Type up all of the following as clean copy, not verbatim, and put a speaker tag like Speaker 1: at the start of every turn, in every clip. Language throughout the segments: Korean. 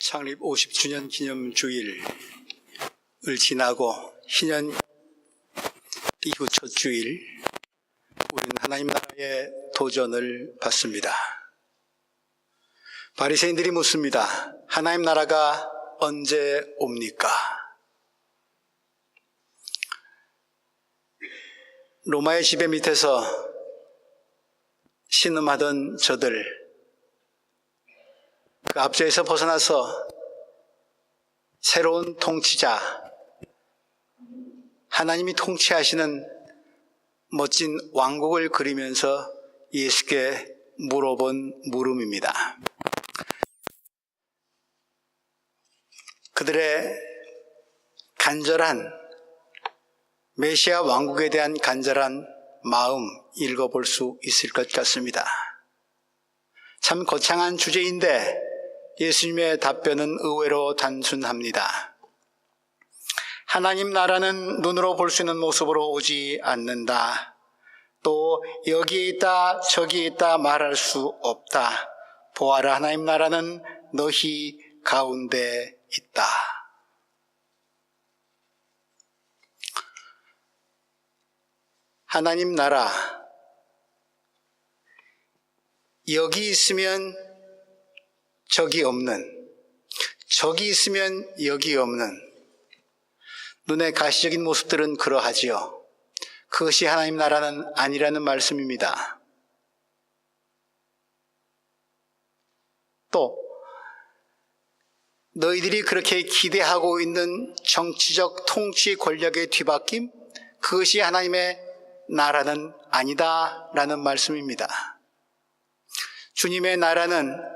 Speaker 1: 창립 50주년 기념주일을 지나고 희년 이후 첫 주일, 우리는 하나님 나라의 도전을 받습니다. 바리새인들이 묻습니다. 하나님 나라가 언제 옵니까? 로마의 지배 밑에서 신음하던 저들, 그 압제에서 벗어나서 새로운 통치자, 하나님이 통치하시는 멋진 왕국을 그리면서 예수께 물어본 물음입니다. 그들의 간절한 메시아 왕국에 대한 간절한 마음 읽어볼 수 있을 것 같습니다. 참 거창한 주제인데 예수님의 답변은 의외로 단순합니다. 하나님 나라는 눈으로 볼 수 있는 모습으로 오지 않는다. 또 여기에 있다 저기에 있다 말할 수 없다. 보아라, 하나님 나라는 너희 가운데 있다. 하나님 나라, 여기 있으면 저기 없는, 저기 있으면 여기 없는 눈의 가시적인 모습들은 그러하지요. 그것이 하나님 나라는 아니라는 말씀입니다. 또 너희들이 그렇게 기대하고 있는 정치적 통치 권력의 뒤바뀜, 그것이 하나님의 나라는 아니다라는 말씀입니다. 주님의 나라는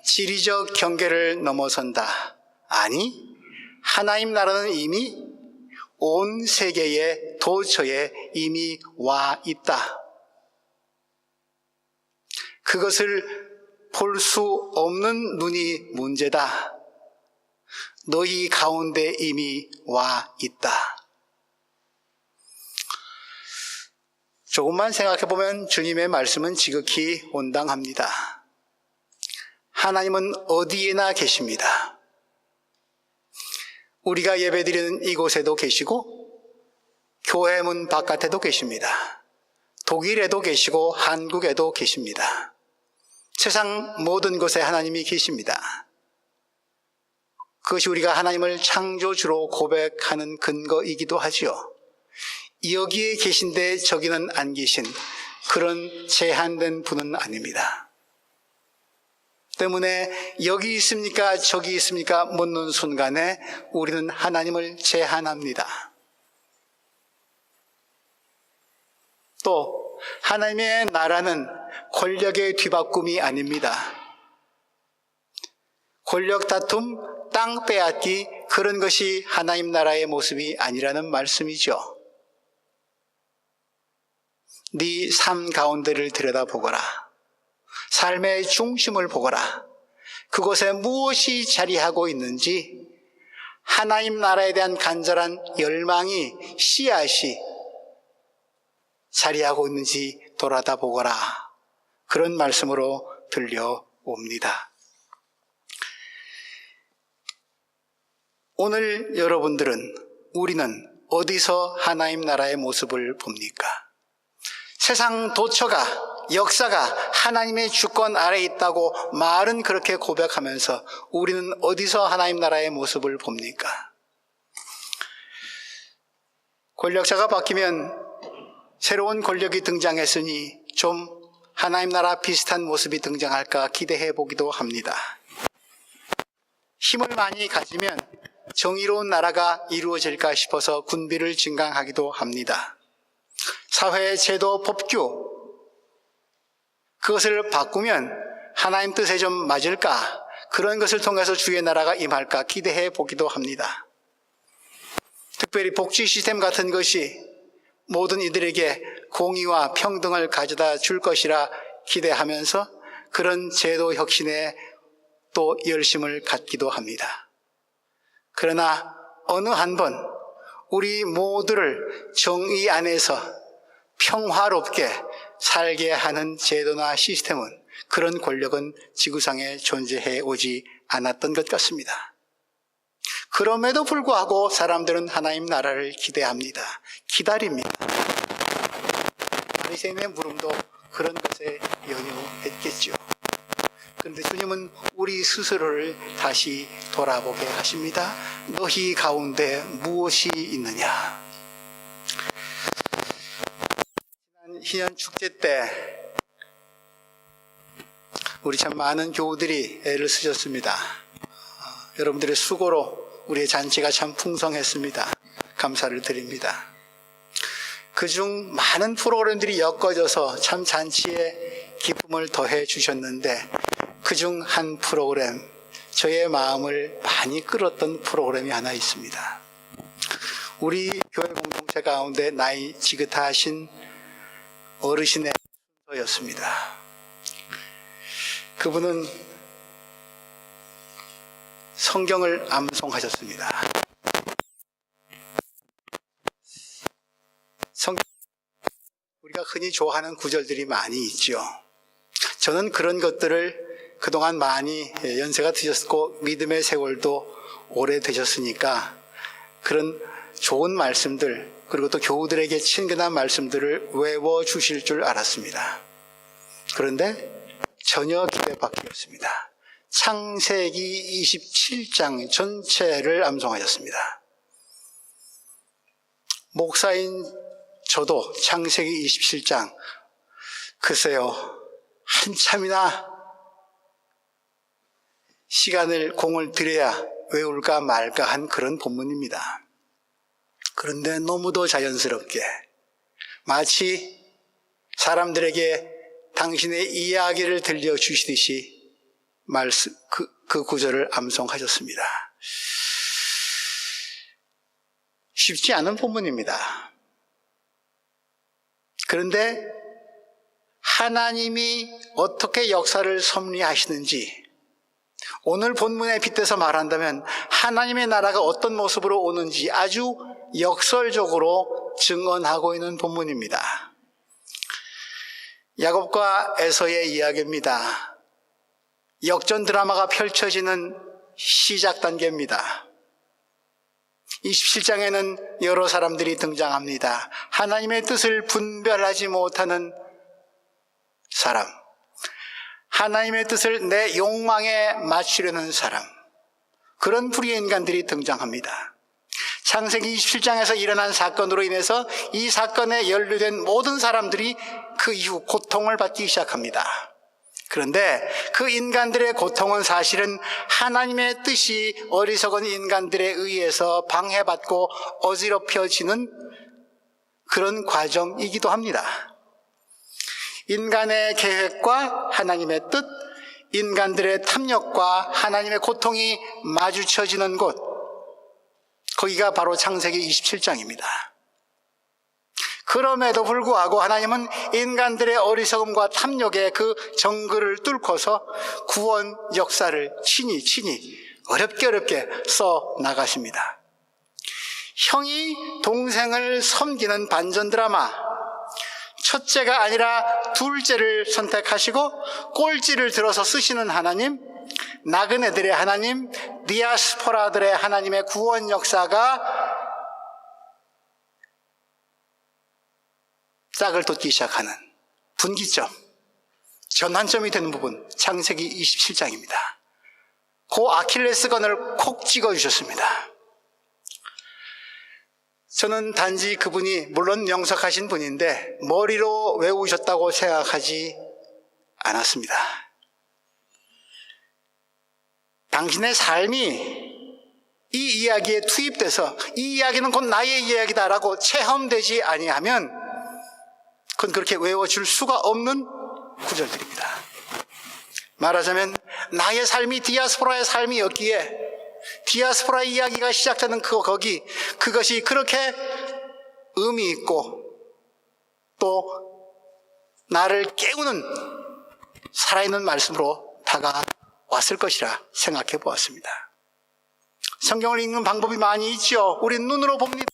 Speaker 1: 지리적 경계를 넘어선다. 아니, 하나님 나라는 이미 온 세계의 도처에 이미 와 있다. 그것을 볼 수 없는 눈이 문제다. 너희 가운데 이미 와 있다. 조금만 생각해보면 주님의 말씀은 지극히 온당합니다. 하나님은 어디에나 계십니다. 우리가 예배드리는 이곳에도 계시고 교회 문 바깥에도 계십니다. 독일에도 계시고 한국에도 계십니다. 세상 모든 곳에 하나님이 계십니다. 그것이 우리가 하나님을 창조주로 고백하는 근거이기도 하지요. 여기에 계신데 저기는 안 계신 그런 제한된 분은 아닙니다. 때문에 여기 있습니까 저기 있습니까 묻는 순간에 우리는 하나님을 제한합니다. 또 하나님의 나라는 권력의 뒤바꿈이 아닙니다. 권력 다툼, 땅 빼앗기, 그런 것이 하나님 나라의 모습이 아니라는 말씀이죠. 네 삶 가운데를 들여다보거라. 삶의 중심을 보거라. 그곳에 무엇이 자리하고 있는지, 하나님 나라에 대한 간절한 열망이, 씨앗이 자리하고 있는지 돌아다 보거라. 그런 말씀으로 들려옵니다. 오늘 여러분들은, 우리는 어디서 하나님 나라의 모습을 봅니까? 세상 도처가, 역사가 하나님의 주권 아래에 있다고 말은 그렇게 고백하면서 우리는 어디서 하나님 나라의 모습을 봅니까? 권력자가 바뀌면 새로운 권력이 등장했으니 좀 하나님 나라 비슷한 모습이 등장할까 기대해 보기도 합니다. 힘을 많이 가지면 정의로운 나라가 이루어질까 싶어서 군비를 증강하기도 합니다. 사회, 제도, 법규, 그것을 바꾸면 하나님 뜻에 좀 맞을까? 그런 것을 통해서 주의 나라가 임할까 기대해 보기도 합니다. 특별히 복지 시스템 같은 것이 모든 이들에게 공의와 평등을 가져다 줄 것이라 기대하면서 그런 제도 혁신에 또 열심을 갖기도 합니다. 그러나 어느 한 번 우리 모두를 정의 안에서 평화롭게 살게 하는 제도나 시스템은 그런 권력은 지구상에 존재해 오지 않았던 것 같습니다. 그럼에도 불구하고 사람들은 하나님 나라를 기대합니다. 기다립니다. 바리새인의 물음도 그런 것에 연유했겠죠. 그런데 주님은 우리 스스로를 다시 돌아보게 하십니다. 너희 가운데 무엇이 있느냐? 지난 희년 축제 때 우리 참 많은 교우들이 애를 쓰셨습니다. 여러분들의 수고로 우리의 잔치가 참 풍성했습니다. 감사를 드립니다. 그중 많은 프로그램들이 엮어져서 참 잔치에 기쁨을 더해 주셨는데 그중 한 프로그램, 저의 마음을 많이 끌었던 프로그램이 하나 있습니다. 우리 교회 공동체 가운데 나이 지긋하신 어르신의 순서였습니다. 그분은 성경을 암송하셨습니다. 우리가 흔히 좋아하는 구절들이 많이 있죠. 저는 그런 것들을 그동안 많이 연세가 드셨고 믿음의 세월도 오래되셨으니까 그런 좋은 말씀들 그리고 또 교우들에게 친근한 말씀들을 외워주실 줄 알았습니다. 그런데 전혀 기대 밖이었습니다. 창세기 27장 전체를 암송하셨습니다. 목사인 저도 창세기 27장 글쎄요 한참이나 시간을 공을 들여야 외울까 말까 한 그런 본문입니다. 그런데 너무도 자연스럽게 마치 사람들에게 당신의 이야기를 들려주시듯이 그 구절을 암송하셨습니다. 쉽지 않은 본문입니다. 그런데 하나님이 어떻게 역사를 섭리하시는지 오늘 본문에 빗대서 말한다면 하나님의 나라가 어떤 모습으로 오는지 아주 역설적으로 증언하고 있는 본문입니다. 야곱과 에서의 이야기입니다. 역전 드라마가 펼쳐지는 시작 단계입니다. 27장에는 여러 사람들이 등장합니다. 하나님의 뜻을 분별하지 못하는 사람, 하나님의 뜻을 내 욕망에 맞추려는 사람, 그런 불의의 인간들이 등장합니다. 창세기 27장에서 일어난 사건으로 인해서 이 사건에 연루된 모든 사람들이 그 이후 고통을 받기 시작합니다. 그런데 그 인간들의 고통은 사실은 하나님의 뜻이 어리석은 인간들에 의해서 방해받고 어지럽혀지는 그런 과정이기도 합니다. 인간의 계획과 하나님의 뜻, 인간들의 탐욕과 하나님의 고통이 마주쳐지는 곳, 거기가 바로 창세기 27장입니다. 그럼에도 불구하고 하나님은 인간들의 어리석음과 탐욕의 그 정글을 뚫고서 구원 역사를 친히 어렵게 써 나가십니다. 형이 동생을 섬기는 반전 드라마, 첫째가 아니라 둘째를 선택하시고 꼴찌를 들어서 쓰시는 하나님, 나그네들의 하나님, 디아스포라들의 하나님의 구원 역사가 짝을 돋기 시작하는 분기점, 전환점이 되는 부분, 창세기 27장입니다. 그 아킬레스건을 콕 찍어주셨습니다. 저는 단지 그분이 물론 명석하신 분인데 머리로 외우셨다고 생각하지 않았습니다. 당신의 삶이 이 이야기에 투입돼서 이 이야기는 곧 나의 이야기다라고 체험되지 아니하면 그건 그렇게 외워줄 수가 없는 구절들입니다. 말하자면 나의 삶이 디아스포라의 삶이었기에 디아스포라의 이야기가 시작되는 그것이 그렇게 의미 있고 또 나를 깨우는 살아있는 말씀으로 다가왔을 것이라 생각해 보았습니다. 성경을 읽는 방법이 많이 있죠. 우린 눈으로 봅니다.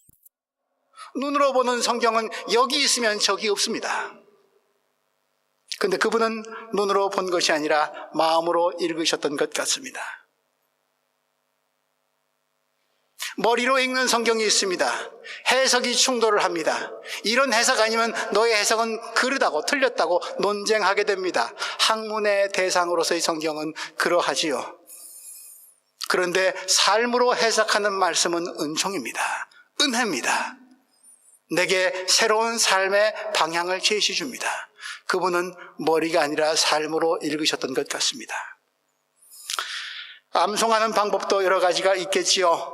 Speaker 1: 눈으로 보는 성경은 여기 있으면 저기 없습니다. 근데 그분은 눈으로 본 것이 아니라 마음으로 읽으셨던 것 같습니다. 머리로 읽는 성경이 있습니다. 해석이 충돌을 합니다. 이런 해석 아니면 너의 해석은 그르다고 틀렸다고 논쟁하게 됩니다. 학문의 대상으로서의 성경은 그러하지요. 그런데 삶으로 해석하는 말씀은 은총입니다. 은혜입니다. 내게 새로운 삶의 방향을 제시 줍니다. 그분은 머리가 아니라 삶으로 읽으셨던 것 같습니다. 암송하는 방법도 여러 가지가 있겠지요.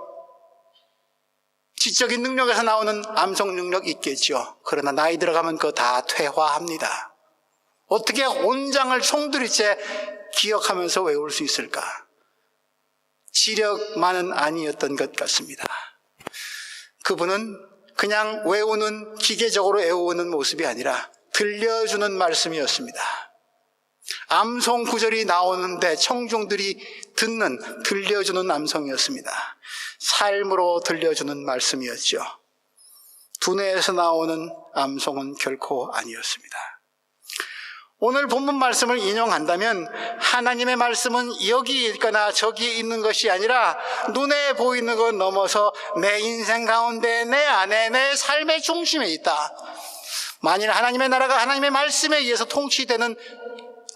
Speaker 1: 지적인 능력에서 나오는 암송 능력 있겠죠. 그러나 나이 들어가면 그거 다 퇴화합니다. 어떻게 온장을 총두리째 기억하면서 외울 수 있을까? 지력만은 아니었던 것 같습니다. 그분은 그냥 외우는, 기계적으로 외우는 모습이 아니라 들려주는 말씀이었습니다. 암송 구절이 나오는데 청중들이 듣는, 들려주는 암송이었습니다. 삶으로 들려주는 말씀이었죠. 두뇌에서 나오는 암송은 결코 아니었습니다. 오늘 본문 말씀을 인용한다면 하나님의 말씀은 여기 있거나 저기 있는 것이 아니라 눈에 보이는 것 넘어서 내 인생 가운데, 내 안에, 내 삶의 중심에 있다. 만일 하나님의 나라가 하나님의 말씀에 의해서 통치되는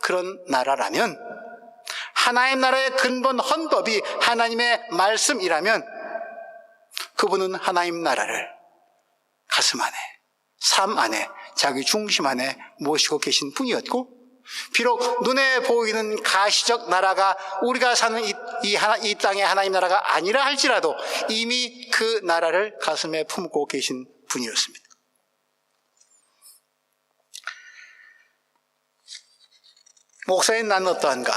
Speaker 1: 그런 나라라면, 하나님 나라의 근본 헌법이 하나님의 말씀이라면 그분은 하나님 나라를 가슴 안에, 삶 안에, 자기 중심 안에 모시고 계신 분이었고, 비록 눈에 보이는 가시적 나라가 우리가 사는 이 땅의 하나님 나라가 아니라 할지라도 이미 그 나라를 가슴에 품고 계신 분이었습니다. 목사인 나는 어떠한가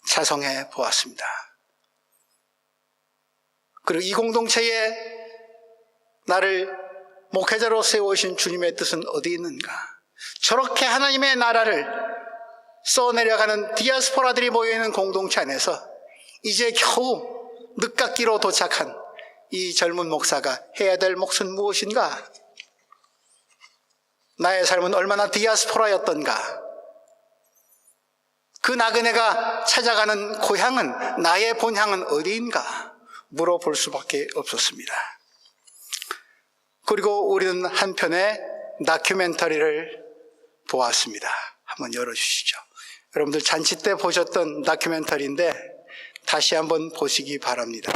Speaker 1: 자성해 보았습니다. 그리고 이 공동체에 나를 목회자로 세우신 주님의 뜻은 어디 있는가? 저렇게 하나님의 나라를 써내려가는 디아스포라들이 모여있는 공동체 안에서 이제 겨우 늦깎이로 도착한 이 젊은 목사가 해야 될 몫은 무엇인가? 나의 삶은 얼마나 디아스포라였던가? 그 나그네가 찾아가는 고향은, 나의 본향은 어디인가? 물어볼 수밖에 없었습니다. 그리고 우리는 한편의 다큐멘터리를 보았습니다. 한번 열어주시죠. 여러분들 잔치 때 보셨던 다큐멘터리인데 다시 한번 보시기 바랍니다.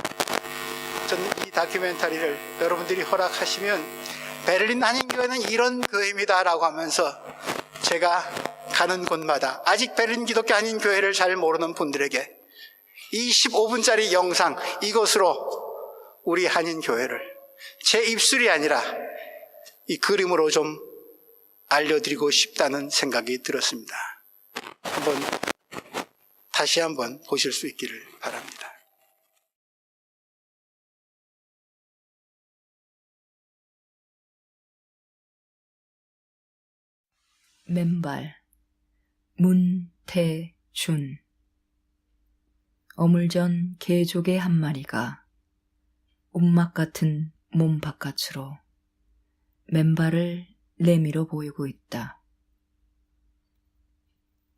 Speaker 1: 저는 이 다큐멘터리를 여러분들이 허락하시면 베를린 한인교회는 이런 교회입니다 라고 하면서 제가 가는 곳마다 아직 베를린 기독교 한인교회를 잘 모르는 분들에게 이 15분짜리 영상, 이것으로 우리 한인교회를 제 입술이 아니라 이 그림으로 좀 알려드리고 싶다는 생각이 들었습니다. 다시 한번 보실 수 있기를 바랍니다.
Speaker 2: 맨발 문태준. 어물전 개조개 한 마리가 움막 같은 몸 바깥으로 맨발을 내밀어 보이고 있다.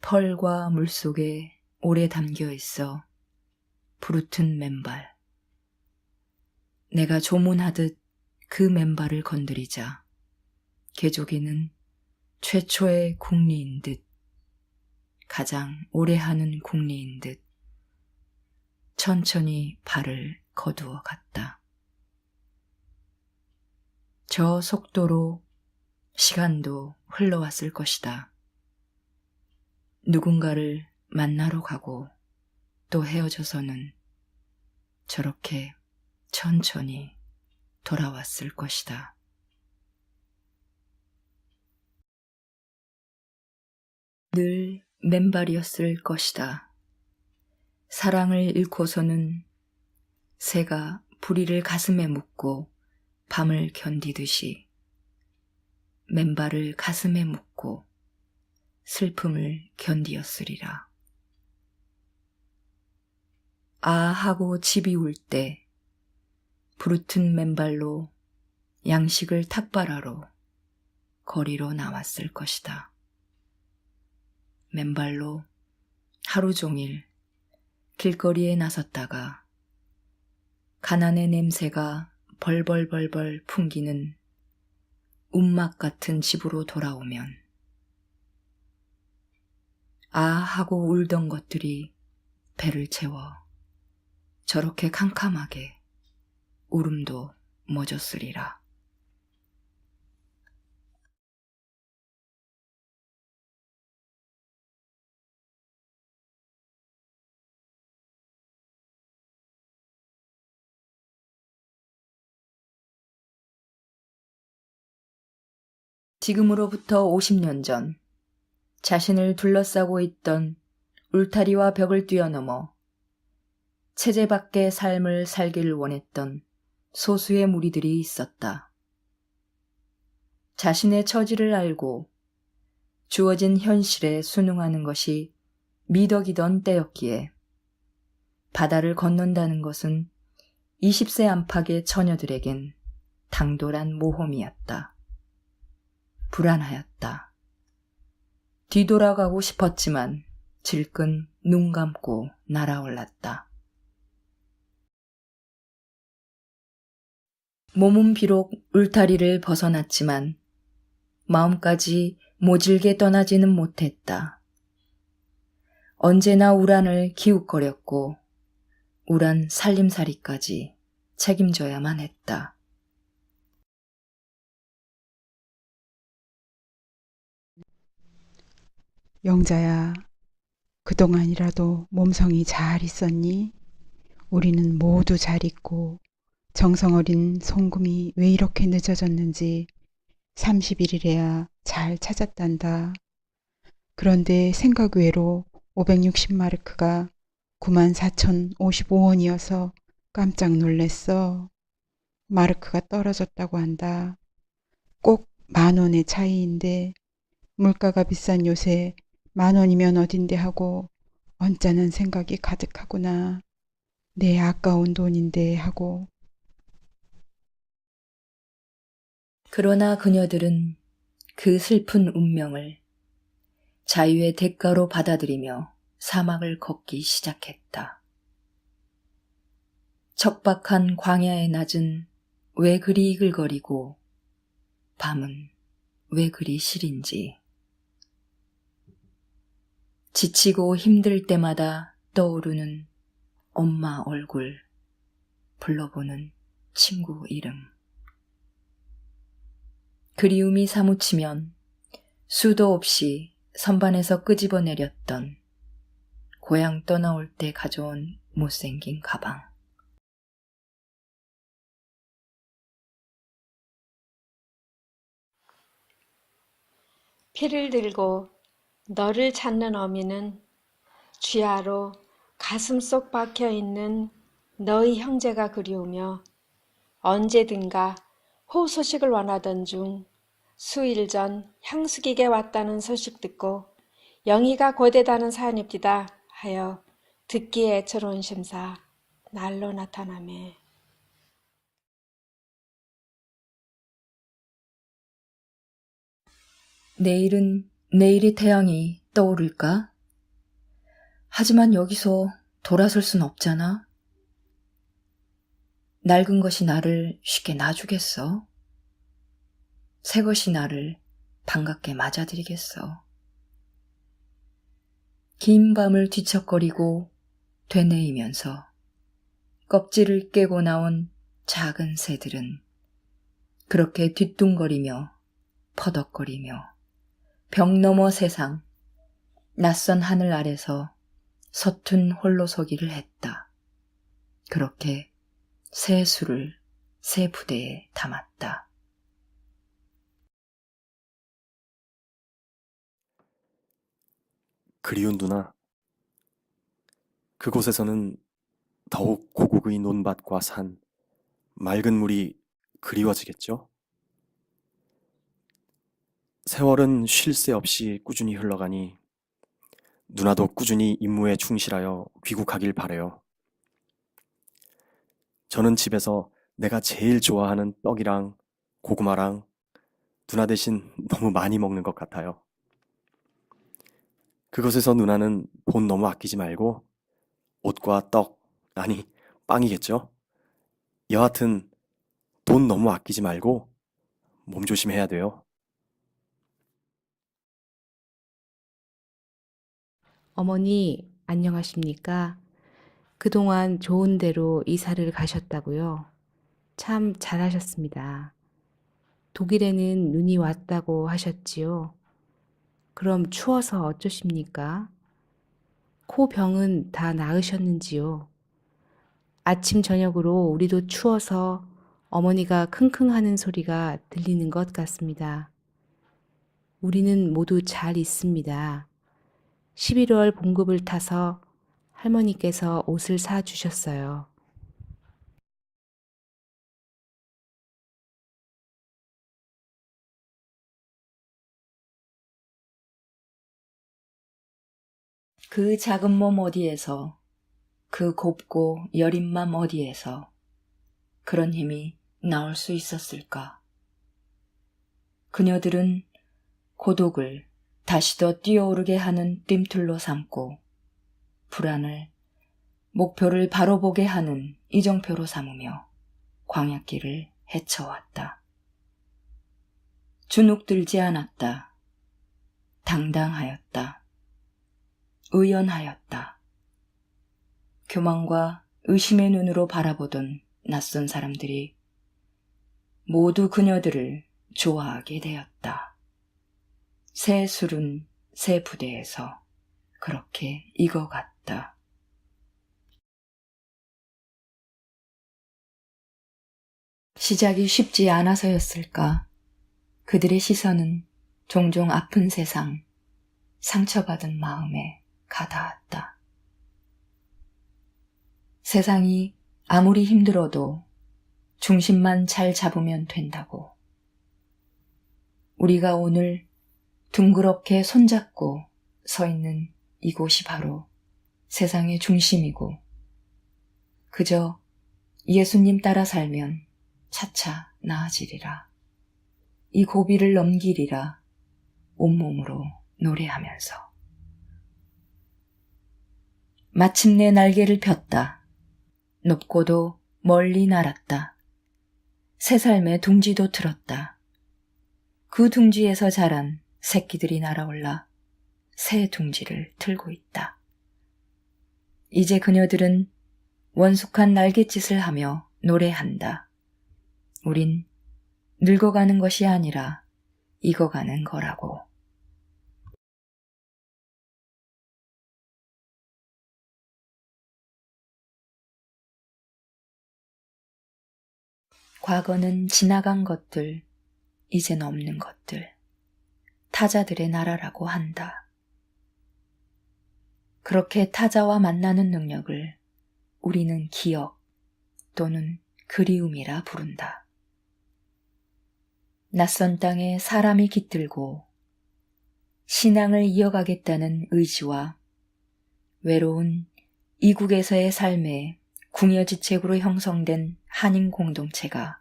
Speaker 2: 펄과 물속에 오래 담겨 있어 부르튼 맨발. 내가 조문하듯 그 맨발을 건드리자 개조개는 최초의 궁리인 듯, 가장 오래 하는 궁리인 듯 천천히 발을 거두어 갔다. 저 속도로 시간도 흘러왔을 것이다. 누군가를 만나러 가고 또 헤어져서는 저렇게 천천히 돌아왔을 것이다. 늘 맨발이었을 것이다. 사랑을 잃고서는 새가 부리를 가슴에 묻고 밤을 견디듯이 맨발을 가슴에 묻고 슬픔을 견디었으리라. 아 하고 집이 울 때 부르튼 맨발로 양식을 탁발하러 거리로 나왔을 것이다. 맨발로 하루 종일 길거리에 나섰다가 가난의 냄새가 벌벌벌벌 풍기는 움막 같은 집으로 돌아오면 아 하고 울던 것들이 배를 채워 저렇게 캄캄하게 울음도 멎었으리라. 지금으로부터 50년 전 자신을 둘러싸고 있던 울타리와 벽을 뛰어넘어 체제 밖의 삶을 살기를 원했던 소수의 무리들이 있었다. 자신의 처지를 알고 주어진 현실에 순응하는 것이 미덕이던 때였기에 바다를 건넌다는 것은 20세 안팎의 처녀들에겐 당돌한 모험이었다. 불안하였다. 뒤돌아가고 싶었지만 질끈 눈 감고 날아올랐다. 몸은 비록 울타리를 벗어났지만 마음까지 모질게 떠나지는 못했다. 언제나 우란을 기웃거렸고 우란 살림살이까지 책임져야만 했다.
Speaker 3: 영자야, 그동안이라도 몸성이 잘 있었니? 우리는 모두 잘 있고 정성어린 송금이 왜 이렇게 늦어졌는지 30일이래야 잘 찾았단다. 그런데 생각 외로 560마르크가 94,055원이어서 깜짝 놀랬어. 마르크가 떨어졌다고 한다. 꼭 10,000원의 차이인데 물가가 비싼 요새 10,000원이면 어딘데 하고 언짢은 생각이 가득하구나. 내 아까운 돈인데 하고.
Speaker 2: 그러나 그녀들은 그 슬픈 운명을 자유의 대가로 받아들이며 사막을 걷기 시작했다. 척박한 광야의 낮은 왜 그리 이글거리고 밤은 왜 그리 시린지. 지치고 힘들 때마다 떠오르는 엄마 얼굴, 불러보는 친구 이름. 그리움이 사무치면 수도 없이 선반에서 끄집어내렸던 고향 떠나올 때 가져온 못생긴 가방.
Speaker 4: 피를 들고 너를 찾는 어미는 쥐하로 가슴속 박혀있는 너희 형제가 그리우며 언제든가 호소식을 원하던 중 수일 전 향수기게 왔다는 소식 듣고 영희가 고되다는 사연입디다 하여 듣기에 애처로운 심사 날로 나타나매.
Speaker 2: 내일은 내일의 태양이 떠오를까? 하지만 여기서 돌아설 순 없잖아. 낡은 것이 나를 쉽게 놔주겠어? 새 것이 나를 반갑게 맞아들이겠어? 긴 밤을 뒤척거리고 되뇌이면서 껍질을 깨고 나온 작은 새들은 그렇게 뒤뚱거리며 퍼덕거리며 벽 너머 세상, 낯선 하늘 아래서 서툰 홀로서기를 했다. 그렇게 새 술을 새 부대에 담았다.
Speaker 5: 그리운 누나, 그곳에서는 더욱 고국의 논밭과 산, 맑은 물이 그리워지겠죠? 세월은 쉴 새 없이 꾸준히 흘러가니 누나도 꾸준히 임무에 충실하여 귀국하길 바래요. 저는 집에서 내가 제일 좋아하는 떡이랑 고구마랑 누나 대신 너무 많이 먹는 것 같아요. 그것에서 누나는 돈 너무 아끼지 말고 옷과 떡, 아니, 빵이겠죠? 여하튼 돈 너무 아끼지 말고 몸 조심해야 돼요.
Speaker 6: 어머니, 안녕하십니까? 그동안 좋은 데로 이사를 가셨다고요? 참 잘하셨습니다. 독일에는 눈이 왔다고 하셨지요? 그럼 추워서 어쩌십니까? 코 병은 다 나으셨는지요? 아침 저녁으로 우리도 추워서 어머니가 킁킁 하는 소리가 들리는 것 같습니다. 우리는 모두 잘 있습니다. 11월 봉급을 타서 할머니께서 옷을 사 주셨어요.
Speaker 2: 그 작은 몸 어디에서, 그 곱고 여린 맘 어디에서 그런 힘이 나올 수 있었을까? 그녀들은 고독을 다시 더 뛰어오르게 하는 뜀틀로 삼고 불안을 목표를 바로 보게 하는 이정표로 삼으며 광약길을 헤쳐왔다. 주눅들지 않았다. 당당하였다. 의연하였다. 교만과 의심의 눈으로 바라보던 낯선 사람들이 모두 그녀들을 좋아하게 되었다. 새 술은 새 부대에서 그렇게 익어갔다. 시작이 쉽지 않아서였을까? 그들의 시선은 종종 아픈 세상, 상처받은 마음에 가닿았다. 세상이 아무리 힘들어도 중심만 잘 잡으면 된다고. 우리가 오늘 둥그렇게 손잡고 서 있는 이곳이 바로 세상의 중심이고, 그저 예수님 따라 살면 차차 나아지리라. 이 고비를 넘기리라. 온몸으로 노래하면서. 마침내 날개를 폈다. 높고도 멀리 날았다. 새 삶의 둥지도 틀었다. 그 둥지에서 자란 새끼들이 날아올라 새 둥지를 틀고 있다. 이제 그녀들은 원숙한 날갯짓을 하며 노래한다. 우린 늙어가는 것이 아니라 익어가는 거라고. 과거는 지나간 것들, 이젠 없는 것들, 타자들의 나라라고 한다. 그렇게 타자와 만나는 능력을 우리는 기억 또는 그리움이라 부른다. 낯선 땅에 사람이 깃들고 신앙을 이어가겠다는 의지와 외로운 이국에서의 삶에 궁여지책으로 형성된 한인 공동체가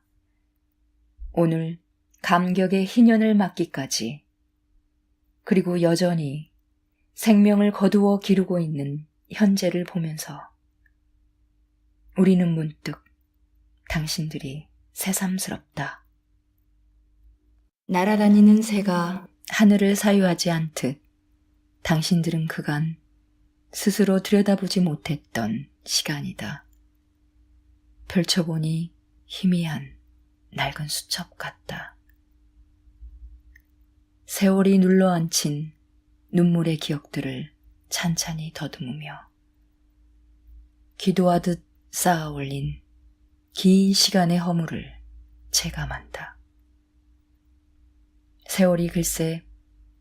Speaker 2: 오늘 감격의 희년을 맞기까지, 그리고 여전히 생명을 거두어 기르고 있는 현재를 보면서 우리는 문득 당신들이 새삼스럽다. 날아다니는 새가 하늘을 사유하지 않듯 당신들은 그간 스스로 들여다보지 못했던 시간이다. 펼쳐보니 희미한 낡은 수첩 같다. 세월이 눌러앉힌 눈물의 기억들을 찬찬히 더듬으며 기도하듯 쌓아 올린 긴 시간의 허물을 체감한다. 세월이 글쎄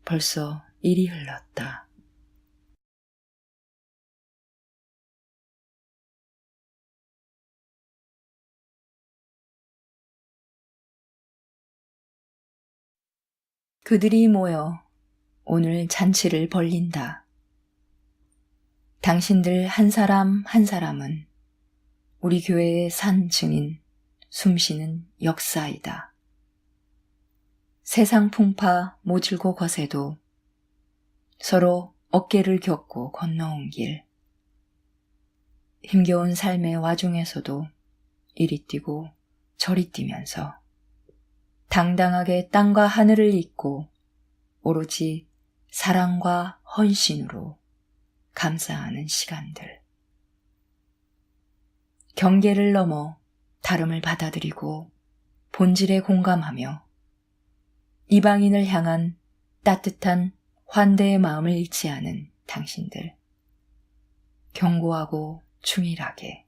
Speaker 2: 벌써 이리 흘렀다. 그들이 모여 오늘 잔치를 벌린다. 당신들 한 사람 한 사람은 우리 교회의 산 증인, 숨쉬는 역사이다. 세상 풍파 모질고 거세도 서로 어깨를 겹고 건너온 길. 힘겨운 삶의 와중에서도 이리 뛰고 저리 뛰면서 당당하게 땅과 하늘을 잇고 오로지 사랑과 헌신으로 감사하는 시간들. 경계를 넘어 다름을 받아들이고 본질에 공감하며 이방인을 향한 따뜻한 환대의 마음을 잃지 않은 당신들. 견고하고 충실하게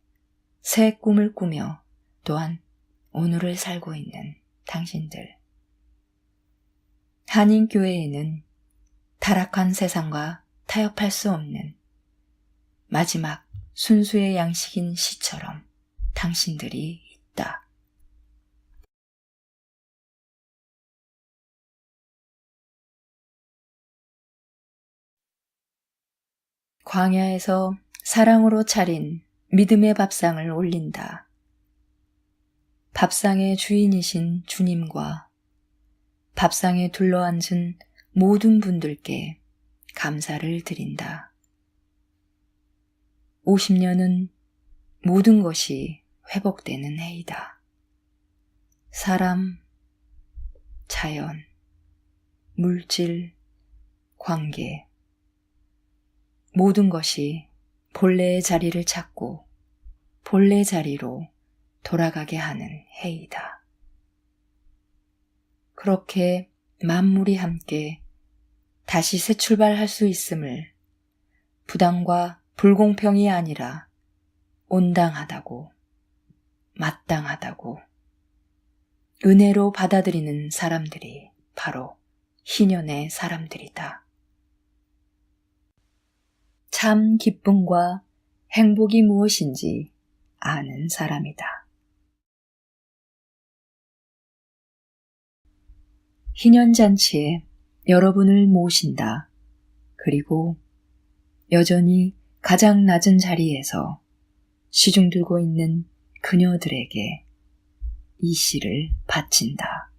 Speaker 2: 새 꿈을 꾸며 또한 오늘을 살고 있는 당신들. 한인교회에는 타락한 세상과 타협할 수 없는 마지막 순수의 양식인 시처럼 당신들이 있다. 광야에서 사랑으로 차린 믿음의 밥상을 올린다. 밥상의 주인이신 주님과 밥상에 둘러앉은 모든 분들께 감사를 드린다. 50년은 모든 것이 회복되는 해이다. 사람, 자연, 물질, 관계, 모든 것이 본래의 자리를 찾고 본래 자리로 돌아가게 하는 해이다. 그렇게 만물이 함께 다시 새 출발할 수 있음을 부당과 불공평이 아니라 온당하다고, 마땅하다고, 은혜로 받아들이는 사람들이 바로 희년의 사람들이다. 참 기쁨과 행복이 무엇인지 아는 사람이다. 희년잔치에 여러분을 모신다. 그리고 여전히 가장 낮은 자리에서 시중 들고 있는 그녀들에게 이 시를 바친다.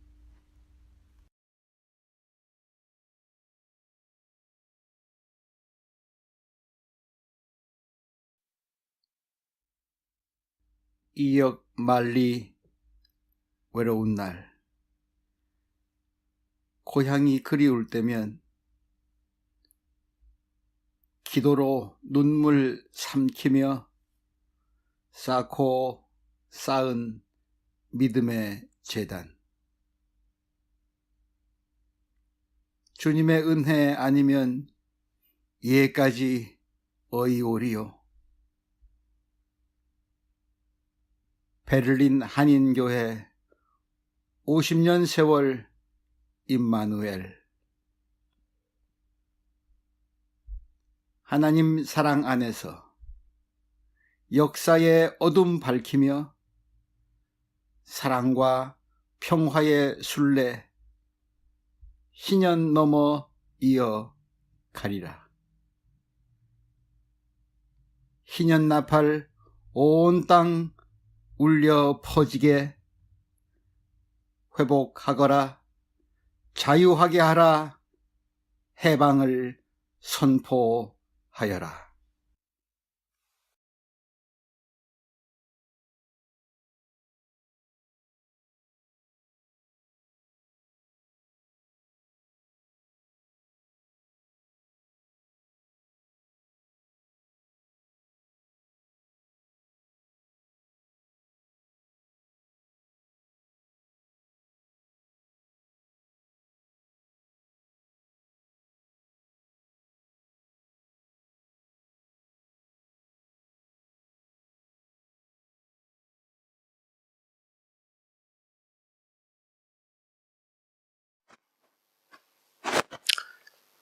Speaker 7: 이역 말리 외로운 날, 고향이 그리울 때면 기도로 눈물 삼키며 쌓고 쌓은 믿음의 제단. 주님의 은혜 아니면 이해까지 어이오리요. 베를린 한인교회 50년 세월 임마누엘. 하나님 사랑 안에서 역사의 어둠 밝히며 사랑과 평화의 순례 희년 넘어 이어가리라. 희년 나팔 온 땅 울려 퍼지게 회복하거라, 자유하게 하라, 해방을 선포하여라.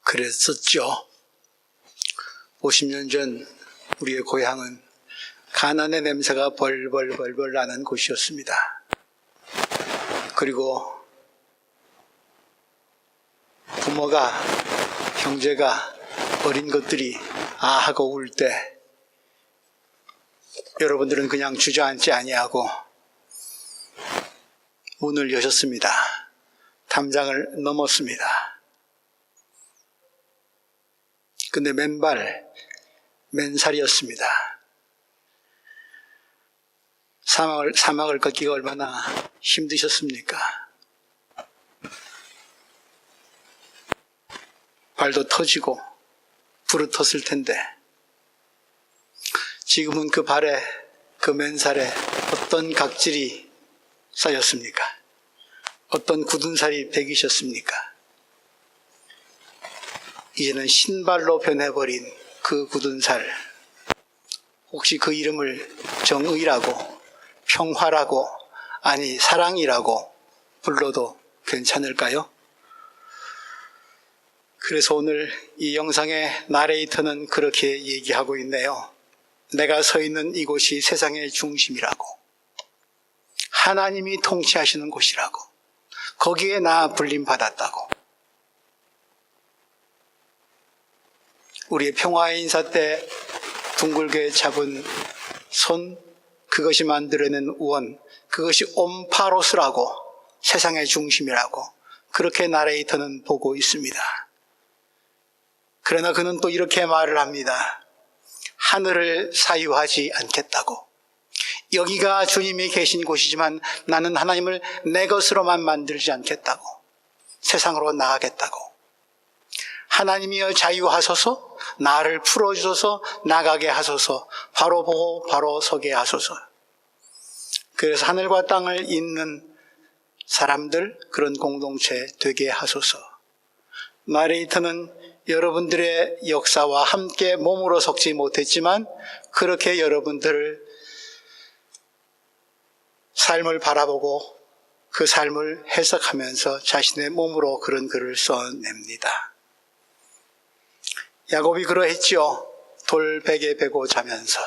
Speaker 1: 그랬었죠. 50년 전 우리의 고향은 가난의 냄새가 벌벌벌벌 나는 곳이었습니다. 그리고 부모가, 형제가, 어린 것들이 아하고 울 때 여러분들은 그냥 주저앉지 아니하고 문을 여셨습니다. 담장을 넘었습니다. 근데 맨살이었습니다. 사막을 걷기가 얼마나 힘드셨습니까? 발도 터지고 부르텄을 텐데 지금은 그 발에, 그 맨살에 어떤 각질이 쌓였습니까? 어떤 굳은 살이 배기셨습니까? 이제는 신발로 변해버린 그 굳은 살, 혹시 그 이름을 정의라고, 평화라고, 아니 사랑이라고 불러도 괜찮을까요? 그래서 오늘 이 영상의 나레이터는 그렇게 얘기하고 있네요. 내가 서 있는 이곳이 세상의 중심이라고, 하나님이 통치하시는 곳이라고, 거기에 나 불림받았다고. 우리의 평화의 인사 때 둥글게 잡은 손, 그것이 만들어낸 원, 그것이 옴파로스라고, 세상의 중심이라고 그렇게 나레이터는 보고 있습니다. 그러나 그는 또 이렇게 말을 합니다. 하늘을 사유하지 않겠다고. 여기가 주님이 계신 곳이지만 나는 하나님을 내 것으로만 만들지 않겠다고. 세상으로 나가겠다고. 하나님이여 자유하소서, 나를 풀어주소서, 나가게 하소서, 바로 보고 바로 서게 하소서. 그래서 하늘과 땅을 잇는 사람들, 그런 공동체 되게 하소서. 나레이터는 여러분들의 역사와 함께 몸으로 섞지 못했지만 그렇게 여러분들 삶을 바라보고 그 삶을 해석하면서 자신의 몸으로 그런 글을 써냅니다. 야곱이 그러했지요. 돌베개 베고 자면서.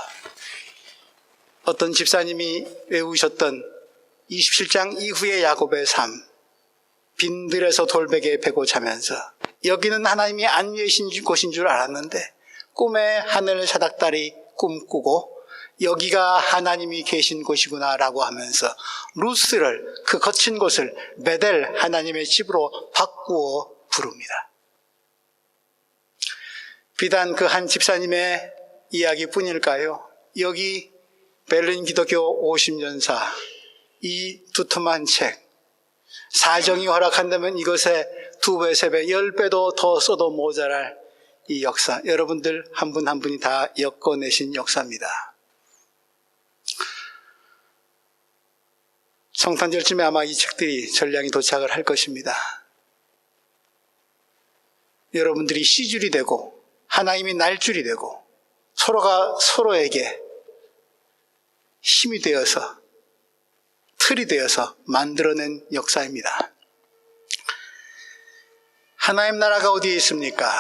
Speaker 1: 어떤 집사님이 외우셨던 27장 이후의 야곱의 삶, 빈들에서 돌베개 베고 자면서 여기는 하나님이 안 계신 곳인 줄 알았는데 꿈에 하늘 사닥다리 꿈꾸고 여기가 하나님이 계신 곳이구나 라고 하면서 루스를, 그 거친 곳을 베델, 하나님의 집으로 바꾸어 부릅니다. 비단 그 한 집사님의 이야기뿐일까요? 여기 베를린 기독교 50년사, 이 두툼한 책, 사정이 허락한다면 이것에 2배, 3배, 10배도 더 써도 모자랄 이 역사, 여러분들 한 분 한 분이 다 엮어내신 역사입니다. 성탄절쯤에 아마 이 책들이 전량이 도착을 할 것입니다. 여러분들이 씨줄이 되고 하나님이 날줄이 되고 서로가 서로에게 힘이 되어서, 틀이 되어서 만들어낸 역사입니다. 하나님 나라가 어디에 있습니까?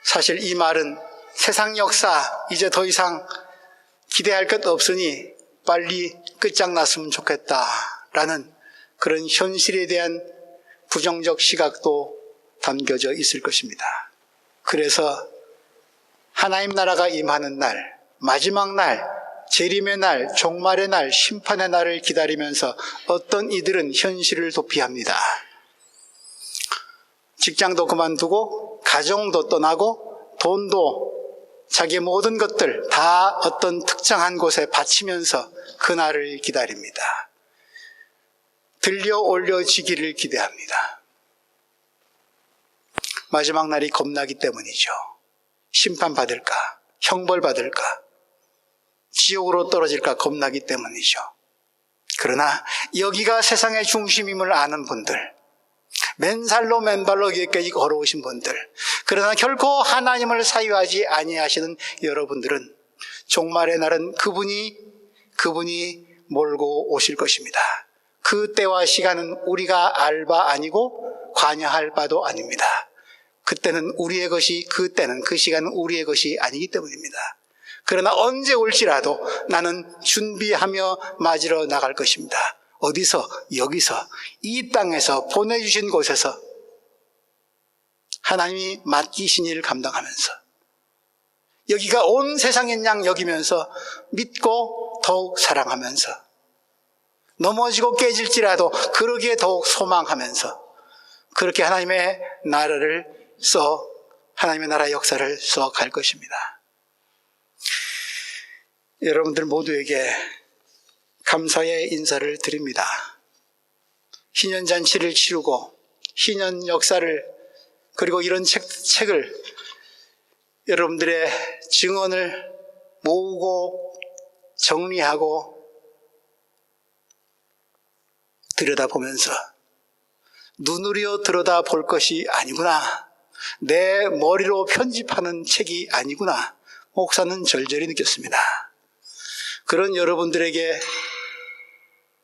Speaker 1: 사실 이 말은 세상 역사 이제 더 이상 기대할 것 없으니 빨리 끝장났으면 좋겠다라는 그런 현실에 대한 부정적 시각도 담겨져 있을 것입니다. 그래서 하나님 나라가 임하는 날, 마지막 날, 재림의 날, 종말의 날, 심판의 날을 기다리면서 어떤 이들은 현실을 도피합니다. 직장도 그만두고 가정도 떠나고 돈도 자기의 모든 것들 다 어떤 특정한 곳에 바치면서 그날을 기다립니다. 들려 올려지기를 기대합니다. 마지막 날이 겁나기 때문이죠. 심판받을까, 형벌받을까, 지옥으로 떨어질까 겁나기 때문이죠. 그러나 여기가 세상의 중심임을 아는 분들, 맨살로 맨발로 여기까지 걸어오신 분들, 그러나 결코 하나님을 사유하지 아니하시는 여러분들은 종말의 날은 그분이 몰고 오실 것입니다. 그 때와 시간은 우리가 알 바 아니고 관여할 바도 아닙니다. 그때는 우리의 것이, 그때는 그 시간은 우리의 것이 아니기 때문입니다. 그러나 언제 올지라도 나는 준비하며 맞으러 나갈 것입니다. 어디서? 여기서, 이 땅에서, 보내주신 곳에서 하나님이 맡기신 일을 감당하면서 여기가 온 세상인 양 여기면서 믿고 더욱 사랑하면서 넘어지고 깨질지라도 그러기에 더욱 소망하면서 그렇게 하나님의 나라를 써 하나님의 나라의 역사를 써갈 것입니다. 여러분들 모두에게 감사의 인사를 드립니다. 희년잔치를 치르고 희년 역사를, 그리고 이런 책을 여러분들의 증언을 모으고 정리하고 들여다보면서 눈으로 들여다볼 것이 아니구나, 내 머리로 편집하는 책이 아니구나, 목사는 절절히 느꼈습니다. 그런 여러분들에게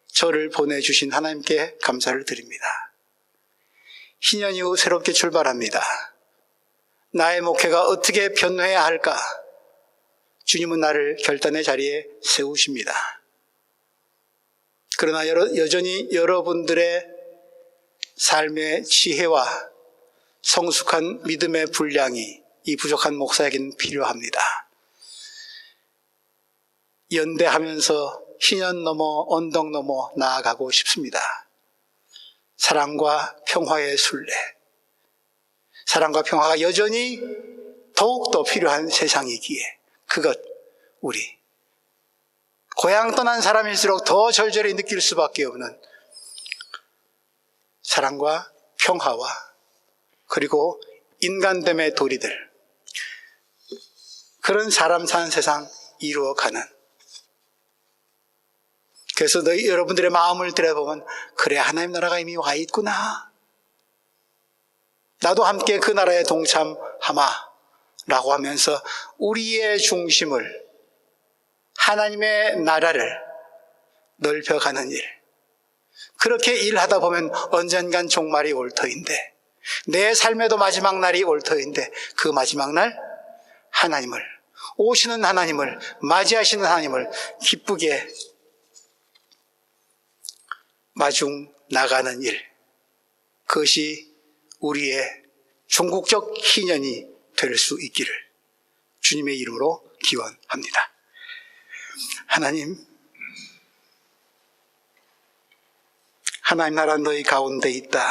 Speaker 1: 저를 보내주신 하나님께 감사를 드립니다. 희년 이후 새롭게 출발합니다. 나의 목회가 어떻게 변해야 할까? 주님은 나를 결단의 자리에 세우십니다. 그러나 여전히 여러분들의 삶의 지혜와 성숙한 믿음의 분량이 이 부족한 목사에게는 필요합니다. 연대하면서 희년 넘어 언덕 넘어 나아가고 싶습니다. 사랑과 평화의 순례, 사랑과 평화가 여전히 더욱더 필요한 세상이기에 그것, 우리 고향 떠난 사람일수록 더 절절히 느낄 수밖에 없는 사랑과 평화와 그리고 인간됨의 도리들, 그런 사람 사는 세상 이루어가는, 그래서 여러분들의 마음을 들여다보면 그래, 하나님 나라가 이미 와 있구나, 나도 함께 그 나라에 동참하마 라고 하면서 우리의 중심을, 하나님의 나라를 넓혀가는 일, 그렇게 일하다 보면 언젠간 종말이 올 터인데, 내 삶에도 마지막 날이 올 터인데, 그 마지막 날 하나님을, 오시는 하나님을, 맞이하시는 하나님을 기쁘게 마중 나가는 일, 그것이 우리의 종국적 희년이 될 수 있기를 주님의 이름으로 기원합니다. 하나님 나라 너희 가운데 있다.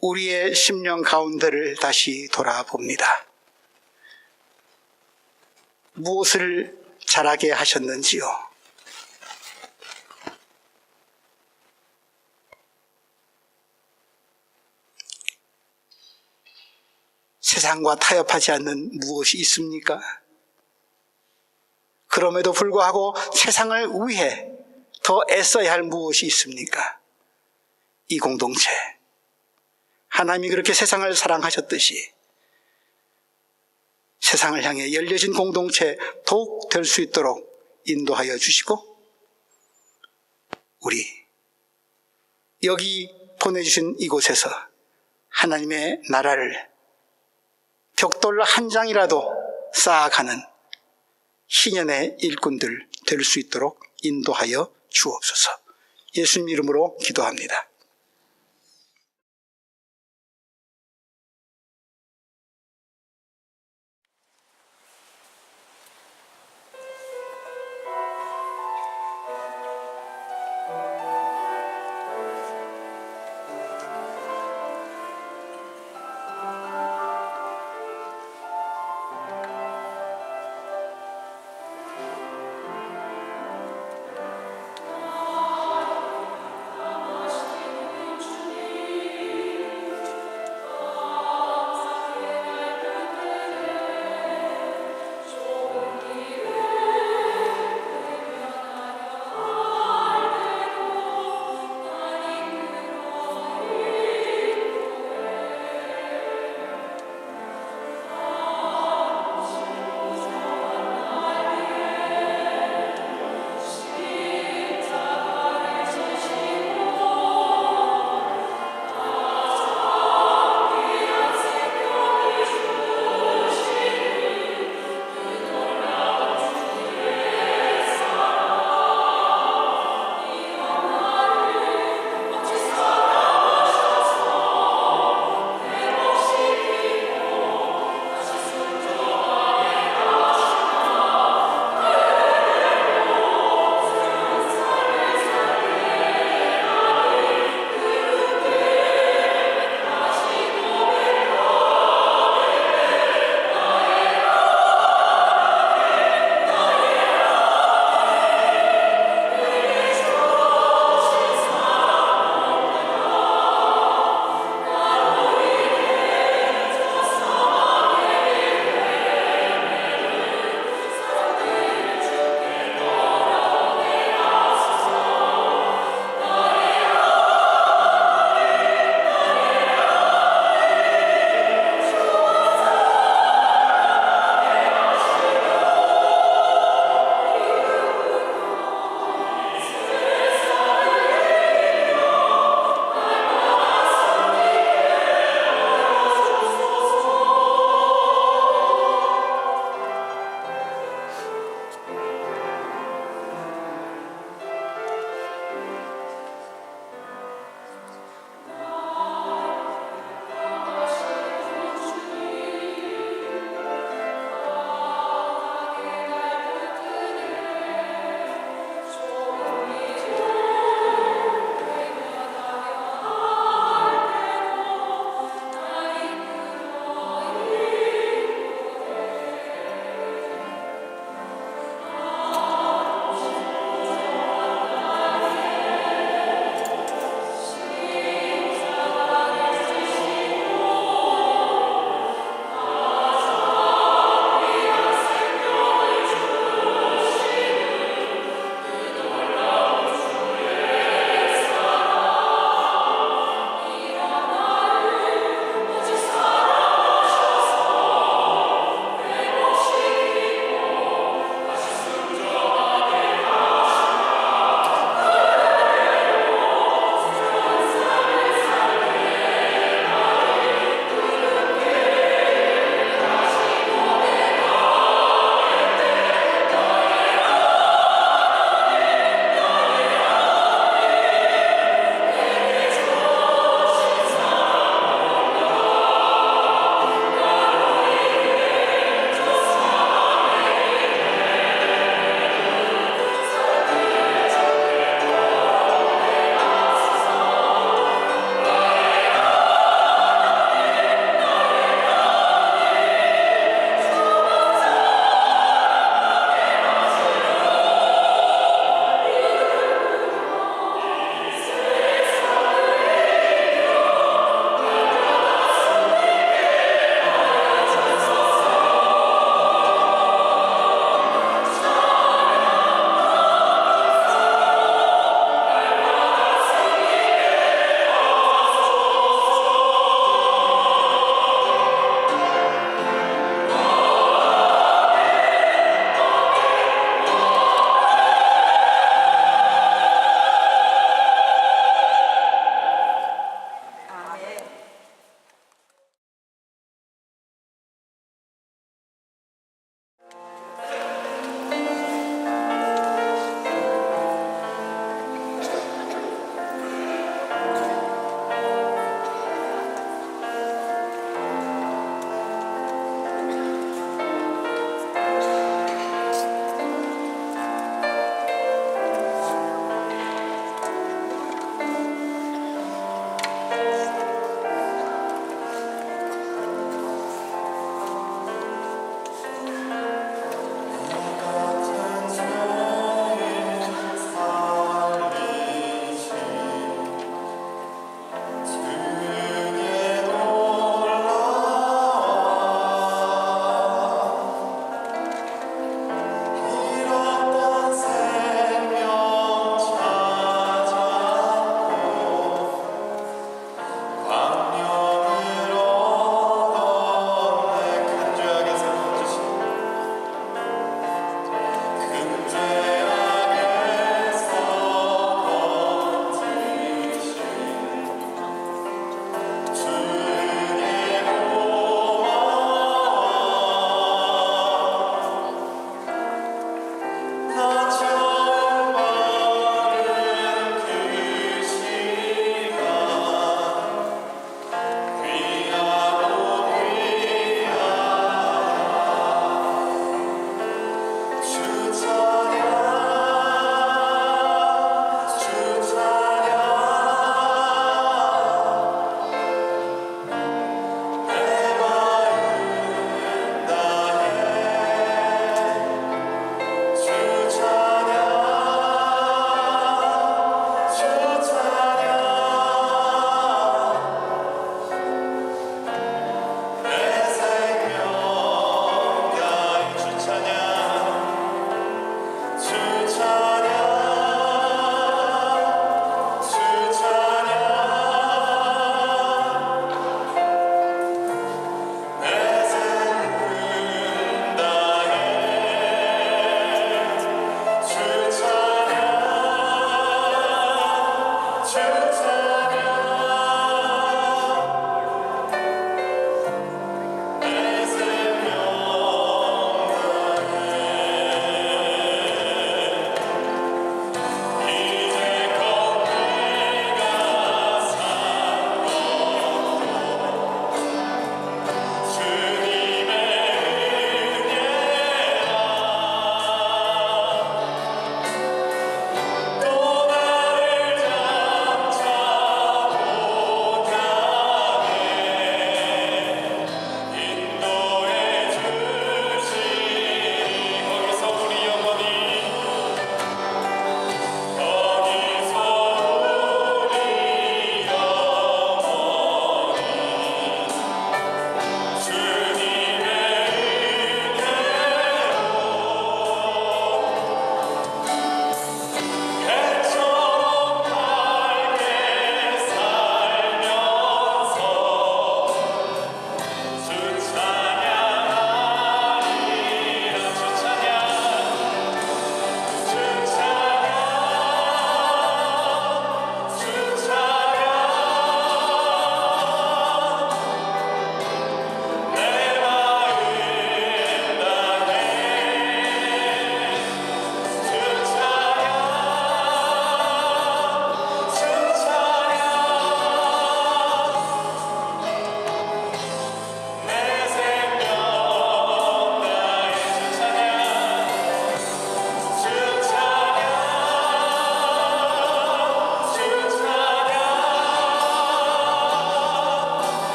Speaker 1: 우리의 심령 가운데를 다시 돌아봅니다. 무엇을 자라게 하셨는지요? 세상과 타협하지 않는 무엇이 있습니까? 그럼에도 불구하고 세상을 위해 더 애써야 할 무엇이 있습니까? 이 공동체, 하나님이 그렇게 세상을 사랑하셨듯이 세상을 향해 열려진 공동체 더욱 될 수 있도록 인도하여 주시고, 우리 여기 보내주신 이곳에서 하나님의 나라를 벽돌 한 장이라도 쌓아가는 희년의 일꾼들 될 수 있도록 인도하여 주옵소서. 예수님 이름으로 기도합니다.